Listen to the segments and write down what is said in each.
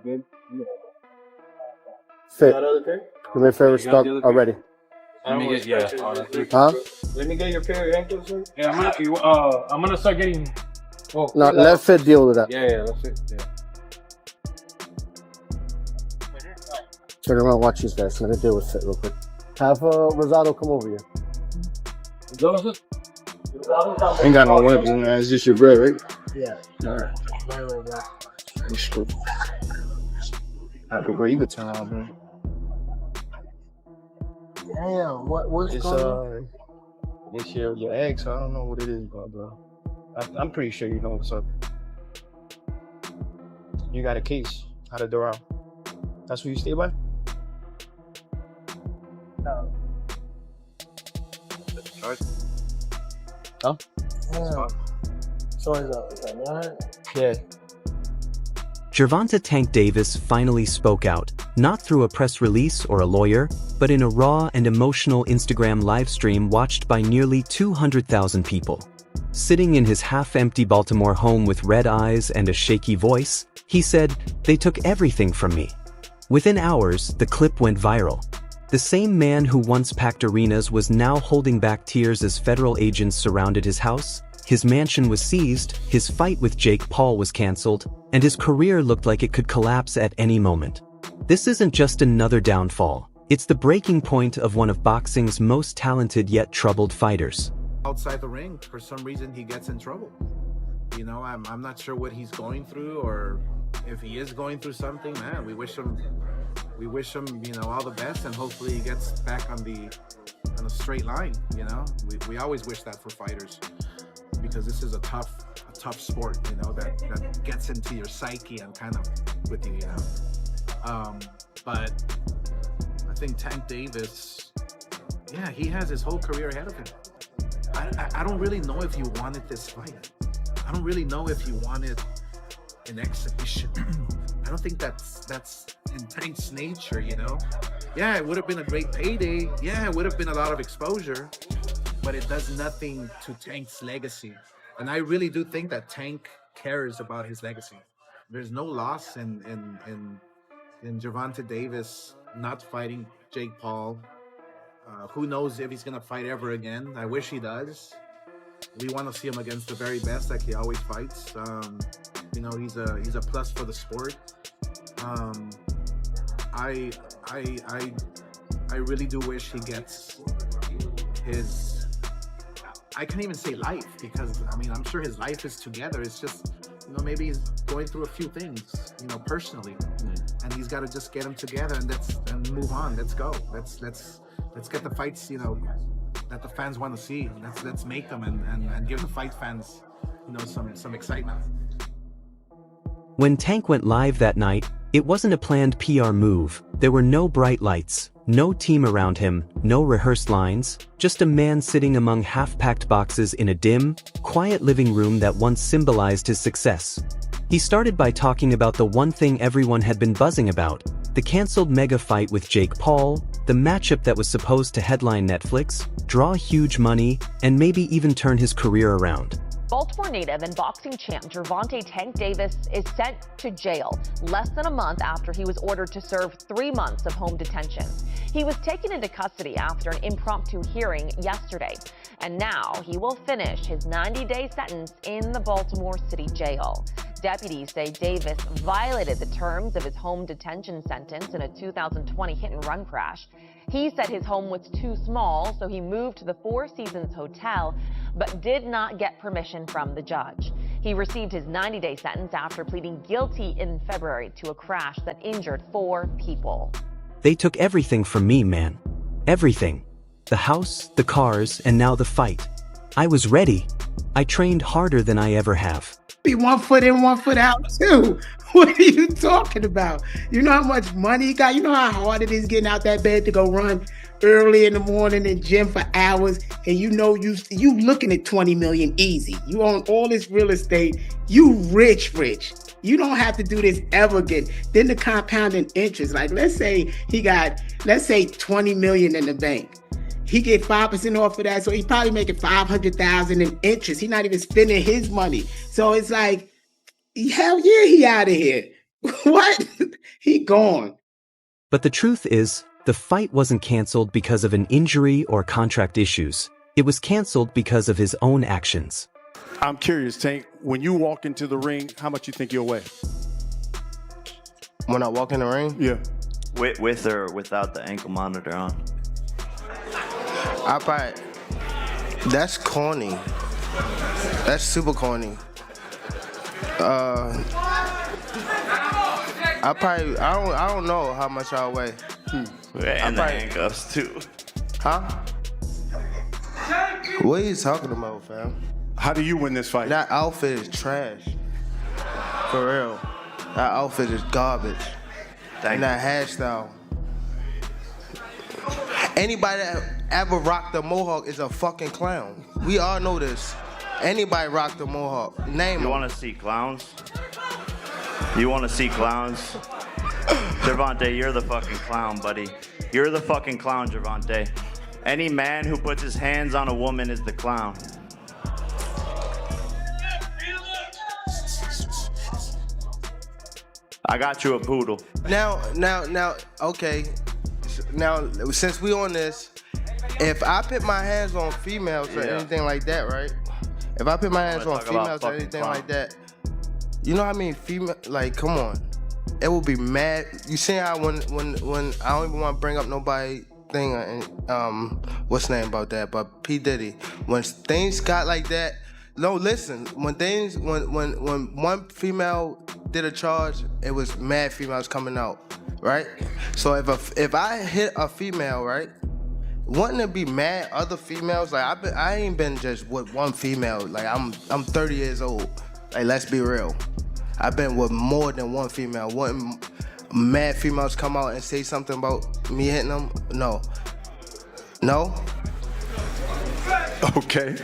Good. Yeah. Fit. Got other pair? The my favorite You got stock the other already. Let me get Huh? Let me get your pair of ankles, sir. Yeah, I'm gonna start getting. Oh, No, let Fit deal with that. Yeah, that's it. Yeah. Turn around, watch these guys. Let me deal with Fit real quick. Have Rosado come over here. Ain't got no weapons, man. It's just your bread, right? Yeah. All right. Right. Happy bro, you could turn out, bro. Damn, what's It's going on? It's your eggs. I don't know what it is, bro. I'm pretty sure you know what's up. You got a case out of Doral. That's where you stay by? No. Huh? Yeah. So is that right? Yeah. Gervonta Tank Davis finally spoke out, not through a press release or a lawyer, but in a raw and emotional Instagram livestream watched by nearly 200,000 people. Sitting in his half-empty Baltimore home with red eyes and a shaky voice, he said, "They took everything from me." Within hours, the clip went viral. The same man who once packed arenas was now holding back tears as federal agents surrounded his house. His mansion was seized, his fight with Jake Paul was cancelled, and his career looked like it could collapse at any moment. This isn't just another downfall. It's the breaking point of one of boxing's most talented yet troubled fighters. Outside the ring, for some reason, he gets in trouble. You know, I'm not sure what he's going through, or if he is going through something. Man, we wish him, you know, all the best, and hopefully he gets back on a straight line. You know, we always wish that for fighters, because this is a tough sport, you know, that gets into your psyche and kind of with you, you know. But I think Tank Davis, yeah, he has his whole career ahead of him. I don't really know if you wanted this fight. I don't really know if you wanted an exhibition. I don't think that's in Tank's nature, you know. Yeah, it would have been a great payday. Yeah, it would have been a lot of exposure, but it does nothing to Tank's legacy. And I really do think that Tank cares about his legacy. There's no loss in Gervonta Davis not fighting Jake Paul. Who knows if he's gonna fight ever again? I wish he does. We want to see him against the very best, like he always fights. You know, he's a plus for the sport. I really do wish he gets his. I can't even say life, because I mean, I'm sure his life is together. It's just, you know, maybe he's going through a few things, you know, personally, and he's got to just get them together and move on. Let's go. Let's get the fights, you know, that the fans want to see. Let's make them and give the fight fans, you know, some excitement. When Tank went live that night, it wasn't a planned PR move. There were no bright lights, no team around him, no rehearsed lines, just a man sitting among half-packed boxes in a dim, quiet living room that once symbolized his success. He started by talking about the one thing everyone had been buzzing about, the cancelled mega fight with Jake Paul, the matchup that was supposed to headline Netflix, draw huge money, and maybe even turn his career around. Baltimore native and boxing champ Gervonta Tank Davis is sent to jail less than a month after he was ordered to serve 3 months of home detention. He was taken into custody after an impromptu hearing yesterday, and now he will finish his 90-day sentence in the Baltimore City jail. Deputies say Davis violated the terms of his home detention sentence in a 2020 hit-and-run crash. He said his home was too small, so he moved to the Four Seasons Hotel, but did not get permission from the judge. He received his 90-day sentence after pleading guilty in February to a crash that injured 4 people. They took everything from me, man. Everything. The house, the cars, and now the fight. I was ready. I trained harder than I ever have. Be 1 foot in, 1 foot out too. What are you talking about? You know how much money he got? You know how hard it is getting out that bed to go run early in the morning in gym for hours, and you know you looking at 20 million easy. You own all this real estate. You rich. You don't have to do this ever again. Then the compounding interest, like let's say 20 million in the bank. He get 5% off of that, so he's probably making $500,000 in interest. He's not even spending his money. So it's like Hell yeah, he out of here. What? He gone. But the truth is, the fight wasn't canceled because of an injury or contract issues. It was canceled because of his own actions. I'm curious, Tank, when you walk into the ring, how much you think you'll weigh? When I walk in the ring, Yeah. With or without the ankle monitor on? I probably, that's corny. That's super corny. I don't know how much I'll weigh. And the handcuffs too. Huh? What are you talking about, fam? How do you win this fight? That outfit is trash. For real. That outfit is garbage. And that hairstyle. Anybody that ever rocked a mohawk is a fucking clown. We all know this. Anybody rocked a mohawk. Name You them. want to see clowns? You want to see clowns? Gervonta, you're the fucking clown, buddy. You're the fucking clown, Gervonta. Any man who puts his hands on a woman is the clown. I got you a poodle. Now, okay. Now, since we on this, if I put my hands on females or anything like that, right? If I put my hands on females or anything like that, you know how I mean? Female, like, come on. It will be mad. You see how when I don't even want to bring up nobody thing, what's the name about that? But P. Diddy, when things got like that, no, listen. When one female did a charge, it was mad females coming out, right? So if I hit a female, right, wouldn't it be mad other females? Like I ain't been just with one female. Like I'm 30 years old. Like let's be real. I've been with more than one female. Wouldn't mad females come out and say something about me hitting them? No. Okay.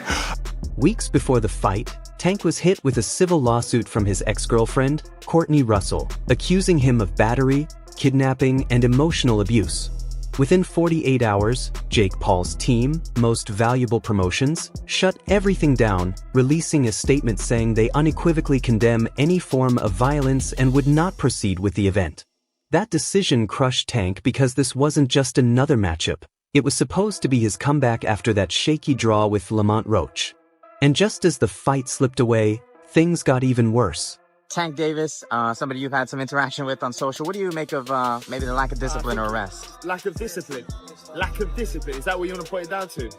Weeks before the fight, Tank was hit with a civil lawsuit from his ex-girlfriend, Courtney Russell, accusing him of battery, kidnapping, and emotional abuse. Within 48 hours, Jake Paul's team, Most Valuable Promotions, shut everything down, releasing a statement saying they unequivocally condemn any form of violence and would not proceed with the event. That decision crushed Tank because this wasn't just another matchup. It was supposed to be his comeback after that shaky draw with Lamont Roach. And just as the fight slipped away, things got even worse. Tank Davis, somebody you've had some interaction with on social. What do you make of maybe the lack of discipline or arrest? Lack of discipline. Lack of discipline. Is that what you want to put it down to?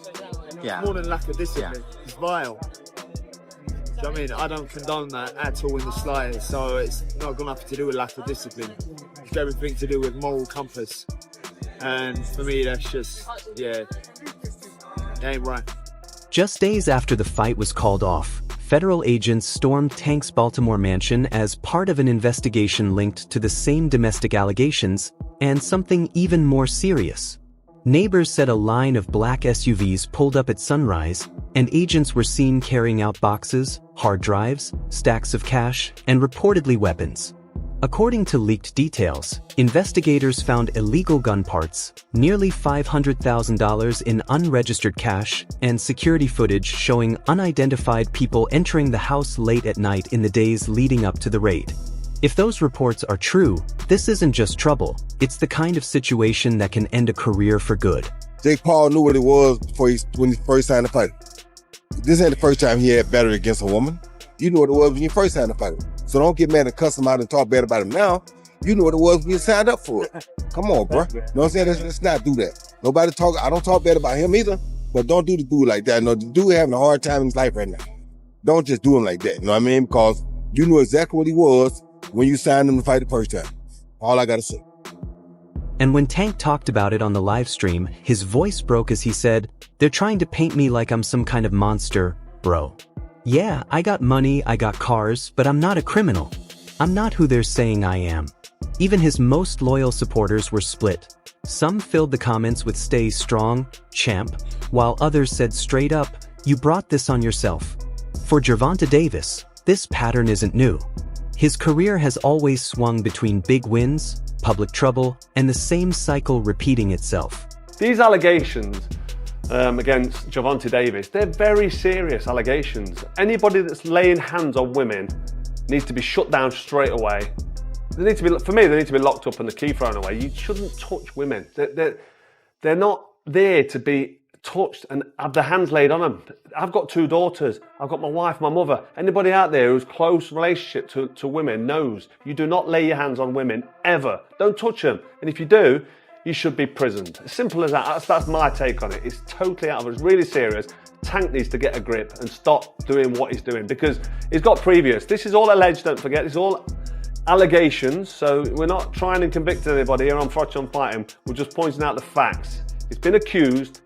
Yeah. More than lack of discipline. Yeah. It's vile. Do you know what I mean? I don't condone that at all in the slightest. So it's not got nothing to do with lack of discipline. It's got everything to do with moral compass. And for me, that's just, yeah, it ain't right. Just days after the fight was called off, federal agents stormed Tank's Baltimore mansion as part of an investigation linked to the same domestic allegations and something even more serious. Neighbors said a line of black SUVs pulled up at sunrise, and agents were seen carrying out boxes, hard drives, stacks of cash, and reportedly weapons. According to leaked details, investigators found illegal gun parts, nearly $500,000 in unregistered cash, and security footage showing unidentified people entering the house late at night in the days leading up to the raid. If those reports are true, this isn't just trouble, it's the kind of situation that can end a career for good. Jake Paul knew what it was when he first signed the fight. This ain't the first time he had battery against a woman. You knew what it was when you first signed the fight. So don't get mad and cuss him out and talk bad about him now. You knew what it was when you signed up for it. Come on, bro. You know what I'm saying? Let's not do that. I don't talk bad about him either, but don't do the dude like that. No, the dude having a hard time in his life right now. Don't just do him like that, you know what I mean? Because you knew exactly what he was when you signed him to fight the first time. All I gotta say. And when Tank talked about it on the live stream, his voice broke as he said, "They're trying to paint me like I'm some kind of monster, bro. Yeah, I got money, I got cars, but I'm not a criminal. I'm not who they're saying I am." Even his most loyal supporters were split. Some filled the comments with "Stay strong, champ," while others said straight up, "You brought this on yourself." For Gervonta Davis, this pattern isn't new. His career has always swung between big wins, public trouble, and the same cycle repeating itself. These allegations against Gervonta Davis, they're very serious allegations. Anybody that's laying hands on women needs to be shut down straight away. They need to be, for me, they need to be locked up and the key thrown away. You shouldn't touch women. They're not there to be touched and have their hands laid on them. I've got 2 daughters. I've got my wife, my mother. Anybody out there who's close relationship to women knows you do not lay your hands on women ever. Don't touch them. And if you do, you should be prisoned. As simple as that. That's my take on it. It's totally out of it. It's really serious. Tank needs to get a grip and stop doing what he's doing because he's got previous. This is all alleged, don't forget. This is all allegations. So we're not trying to convict anybody here on Frotch on Fighting. We're just pointing out the facts. He's been accused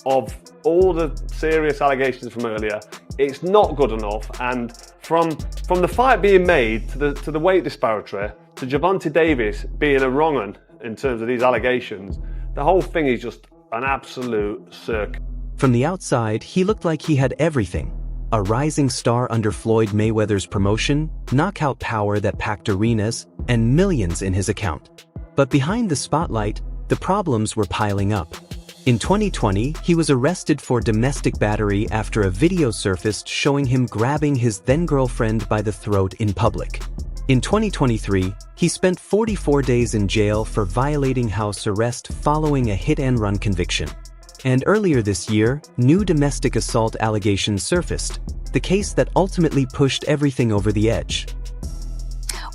of all the serious allegations from earlier. It's not good enough, and from the fight being made to the weight disparity to Gervonta Davis being a wrong un in terms of these allegations, the whole thing is just an absolute circus. From the outside, he looked like he had everything. A rising star under Floyd Mayweather's promotion, knockout power that packed arenas, and millions in his account. But behind the spotlight, the problems were piling up. In 2020, he was arrested for domestic battery after a video surfaced showing him grabbing his then-girlfriend by the throat in public. In 2023, he spent 44 days in jail for violating house arrest following a hit-and-run conviction. And earlier this year, new domestic assault allegations surfaced, the case that ultimately pushed everything over the edge.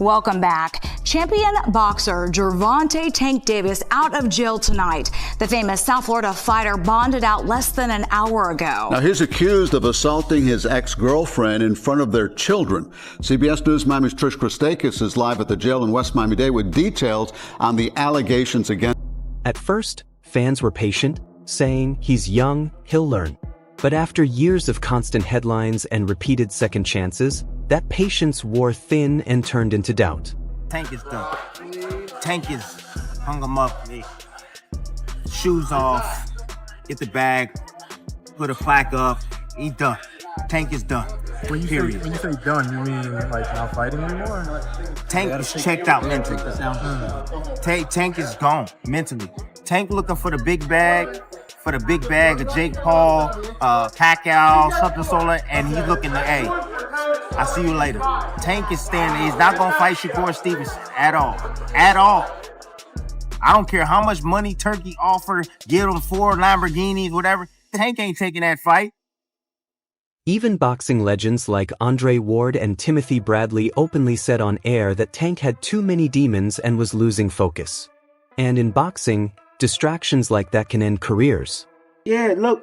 Welcome back. Champion boxer Gervonta "Tank" Davis out of jail tonight. The famous South Florida fighter bonded out less than an hour ago. Now he's accused of assaulting his ex-girlfriend in front of their children. CBS News Miami's Trish Christakis is live at the jail in West Miami-Dade with details on the allegations against. At first, fans were patient, saying he's young, he'll learn. But after years of constant headlines and repeated second chances, that patience wore thin and turned into doubt. Tank is done. Tank is hung him up, shoes off, get the bag, put a plaque up. He's done. Tank is done. When you say done, you mean like not fighting anymore? Tank is checked out mentally. Tank is gone mentally. Tank looking for the big bag. For the big bag of Jake Paul, Pacquiao, something solar, and he's looking to, hey, I'll see you later. Tank is standing. He's not going to fight Shakur Stevenson at all. At all. I don't care how much money Turkey offer, give him 4 Lamborghinis, whatever. Tank ain't taking that fight. Even boxing legends like Andre Ward and Timothy Bradley openly said on air that Tank had too many demons and was losing focus. And in boxing, distractions like that can end careers. Yeah, look.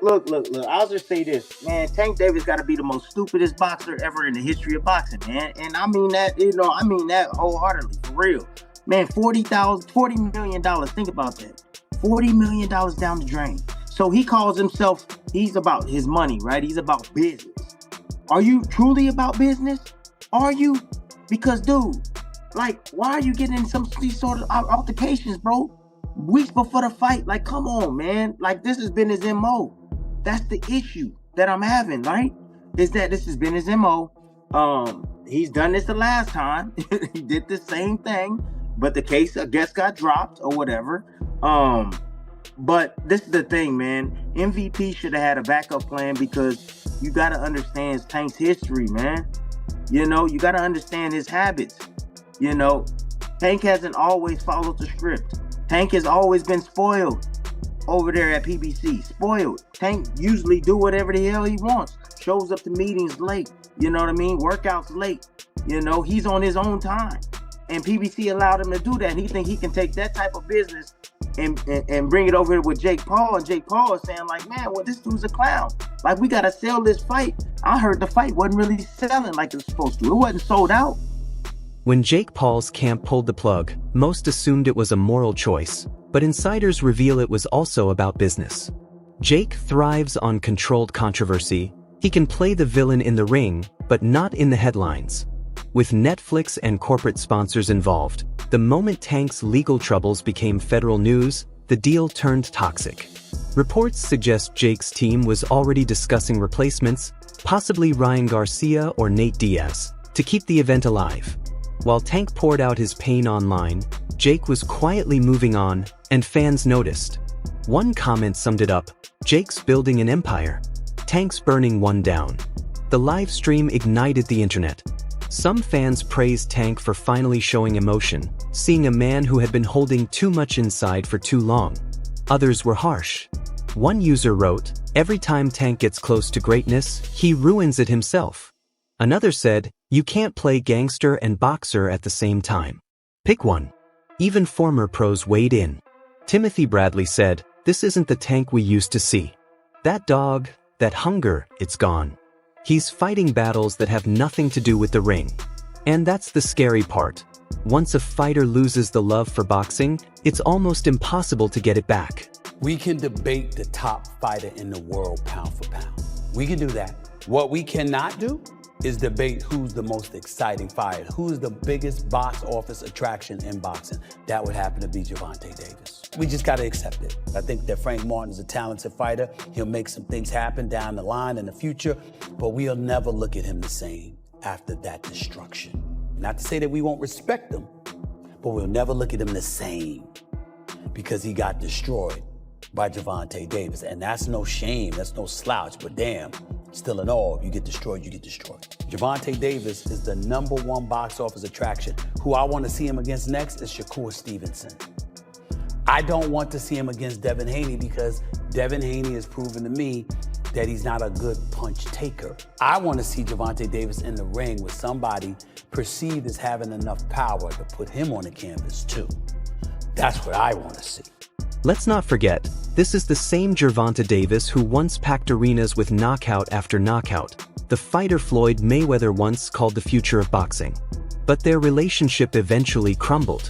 I'll just say this, man. Tank Davis got to be the most stupidest boxer ever in the history of boxing, man. And I mean that, I mean that wholeheartedly, for real. Man, $40 million, think about that. $40 million down the drain. So he calls himself, he's about his money, right? He's about business. Are you truly about business? Are you? Because, dude, like, why are you getting in these sort of altercations, bro? Weeks before the fight, like, come on, man. Like, this has been his MO. That's the issue that I'm having, right? Is that this has been his MO. He's done this the last time. He did the same thing, but the case, I guess, got dropped or whatever. But this is the thing, man. MVP should have had a backup plan because you got to understand Tank's history, man. You got to understand his habits. Tank hasn't always followed the script. Tank has always been spoiled over there at PBC. Spoiled. Tank usually do whatever the hell he wants. Shows up to meetings late. You know what I mean? Workouts late. He's on his own time. And PBC allowed him to do that. And he think he can take that type of business and bring it over here with Jake Paul. And Jake Paul is saying, like, man, well, this dude's a clown. Like, we got to sell this fight. I heard the fight wasn't really selling like it was supposed to. It wasn't sold out. When Jake Paul's camp pulled the plug, most assumed it was a moral choice, but insiders reveal it was also about business. Jake thrives on controlled controversy. He can play the villain in the ring, but not in the headlines. With Netflix and corporate sponsors involved, the moment Tank's legal troubles became federal news, the deal turned toxic. Reports suggest Jake's team was already discussing replacements, possibly Ryan Garcia or Nate Diaz, to keep the event alive. While Tank poured out his pain online, Jake was quietly moving on, and fans noticed. One comment summed it up: Jake's building an empire. Tank's burning one down. The live stream ignited the internet. Some fans praised Tank for finally showing emotion, seeing a man who had been holding too much inside for too long. Others were harsh. One user wrote, "Every time Tank gets close to greatness, he ruins it himself." Another said, "You can't play gangster and boxer at the same time. Pick one." Even former pros weighed in. Timothy Bradley said, "This isn't the Tank we used to see. That dog, that hunger, it's gone. He's fighting battles that have nothing to do with the ring." And that's the scary part. Once a fighter loses the love for boxing, it's almost impossible to get it back. We can debate the top fighter in the world pound for pound. We can do that. What we cannot do is debate who's the most exciting fighter, who's the biggest box office attraction in boxing. That would happen to be Gervonta Davis. We just got to accept it. I think that Frank Martin is a talented fighter. He'll make some things happen down the line in the future, but we'll never look at him the same after that destruction. Not to say that we won't respect him, but we'll never look at him the same because he got destroyed by Gervonta Davis. And that's no shame, that's no slouch, but damn, still in all, if you get destroyed, you get destroyed. Gervonta Davis is the #1 box office attraction. Who I want to see him against next is Shakur Stevenson. I don't want to see him against Devin Haney because Devin Haney has proven to me that he's not a good punch taker. I want to see Gervonta Davis in the ring with somebody perceived as having enough power to put him on the canvas too. That's what I want to see. Let's not forget, this is the same Gervonta Davis who once packed arenas with knockout after knockout, the fighter Floyd Mayweather once called the future of boxing. But their relationship eventually crumbled.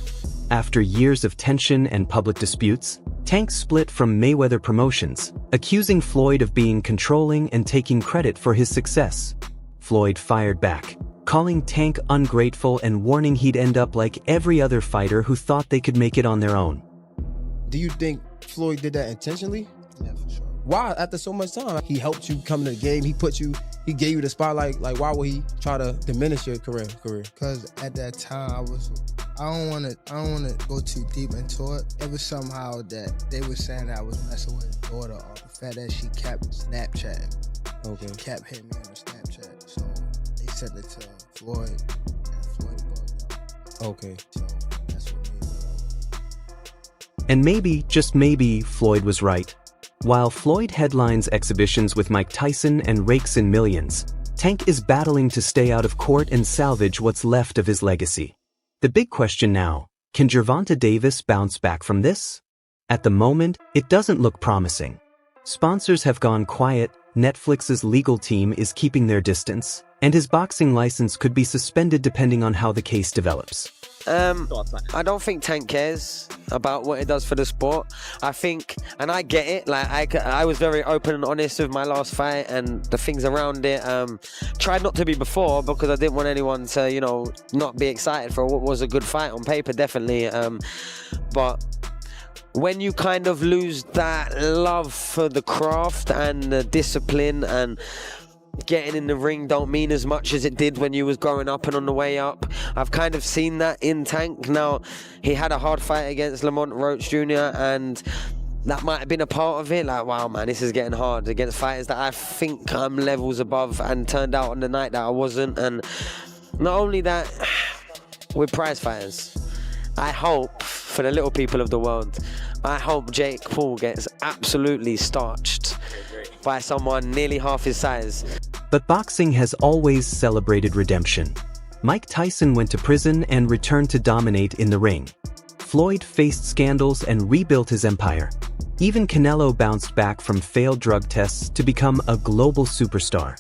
After years of tension and public disputes, Tank split from Mayweather Promotions, accusing Floyd of being controlling and taking credit for his success. Floyd fired back, calling Tank ungrateful and warning he'd end up like every other fighter who thought they could make it on their own. Do you think Floyd did that intentionally? Yeah, for sure. Why? After so much time, he helped you come to the game. He gave you the spotlight. Like, why would he try to diminish your career? Because at that time, I don't want to go too deep into it. It was somehow that they were saying that I was messing with his daughter, or the fact that she kept Snapchatting. Okay. She kept hitting me on the Snapchat. So they sent it to Floyd, and Floyd bugged out. Okay. So that's what made it. And maybe, just maybe, Floyd was right. While Floyd headlines exhibitions with Mike Tyson and rakes in millions, Tank is battling to stay out of court and salvage what's left of his legacy. The big question now, can Gervonta Davis bounce back from this? At the moment, it doesn't look promising. Sponsors have gone quiet, Netflix's legal team is keeping their distance, and his boxing license could be suspended depending on how the case develops. I don't think Tank cares about what it does for the sport. I think, and I get it, like I was very open and honest with my last fight and the things around it. Tried not to be before because I didn't want anyone to, not be excited for what was a good fight on paper, definitely. But when you kind of lose that love for the craft and the discipline, and getting in the ring don't mean as much as it did when you was growing up and on the way up. I've kind of seen that in Tank. Now, he had a hard fight against Lamont Roach Jr. and that might have been a part of it. Like, wow, man, this is getting hard against fighters that I think I'm levels above, and turned out on the night that I wasn't. And not only that, with prize fighters, I hope, for the little people of the world, I hope Jake Paul gets absolutely starched by someone nearly half his size. But boxing has always celebrated redemption. Mike Tyson went to prison and returned to dominate in the ring. Floyd faced scandals and rebuilt his empire. Even Canelo bounced back from failed drug tests to become a global superstar.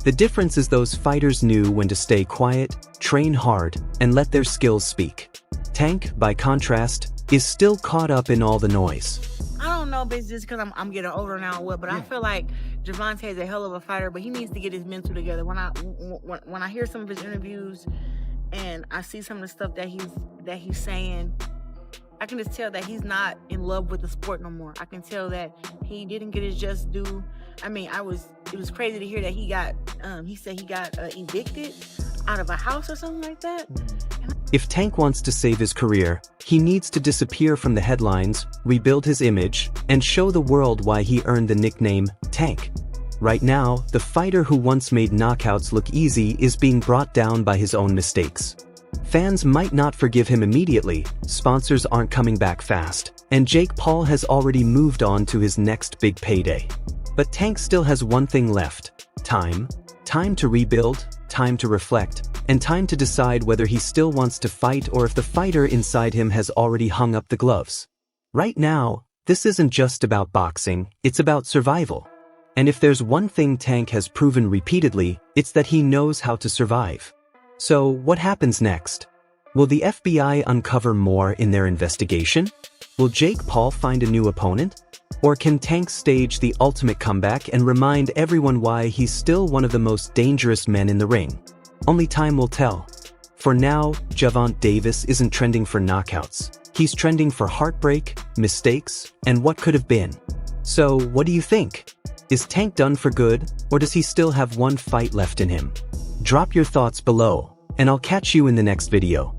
The difference is those fighters knew when to stay quiet, train hard, and let their skills speak. Tank, by contrast, is still caught up in all the noise. I don't know if it's just because I'm getting older now or what, but I feel like Gervonta is a hell of a fighter, but he needs to get his mental together. When I hear some of his interviews and I see some of the stuff that he's saying, I can just tell that he's not in love with the sport no more. I can tell that he didn't get his just due. I mean, it was crazy to hear that he said he got evicted out of a house or something like that. If Tank wants to save his career, he needs to disappear from the headlines, rebuild his image, and show the world why he earned the nickname Tank. Right now, the fighter who once made knockouts look easy is being brought down by his own mistakes. Fans might not forgive him immediately, sponsors aren't coming back fast, and Jake Paul has already moved on to his next big payday. But Tank still has one thing left: time. Time to rebuild, time to reflect, and time to decide whether he still wants to fight or if the fighter inside him has already hung up the gloves. Right now, this isn't just about boxing, it's about survival. And if there's one thing Tank has proven repeatedly, it's that he knows how to survive. So, what happens next? Will the FBI uncover more in their investigation? Will Jake Paul find a new opponent? Or can Tank stage the ultimate comeback and remind everyone why he's still one of the most dangerous men in the ring? Only time will tell. For now, Gervonta Davis isn't trending for knockouts. He's trending for heartbreak, mistakes, and what could have been. So, what do you think? Is Tank done for good, or does he still have one fight left in him? Drop your thoughts below, and I'll catch you in the next video.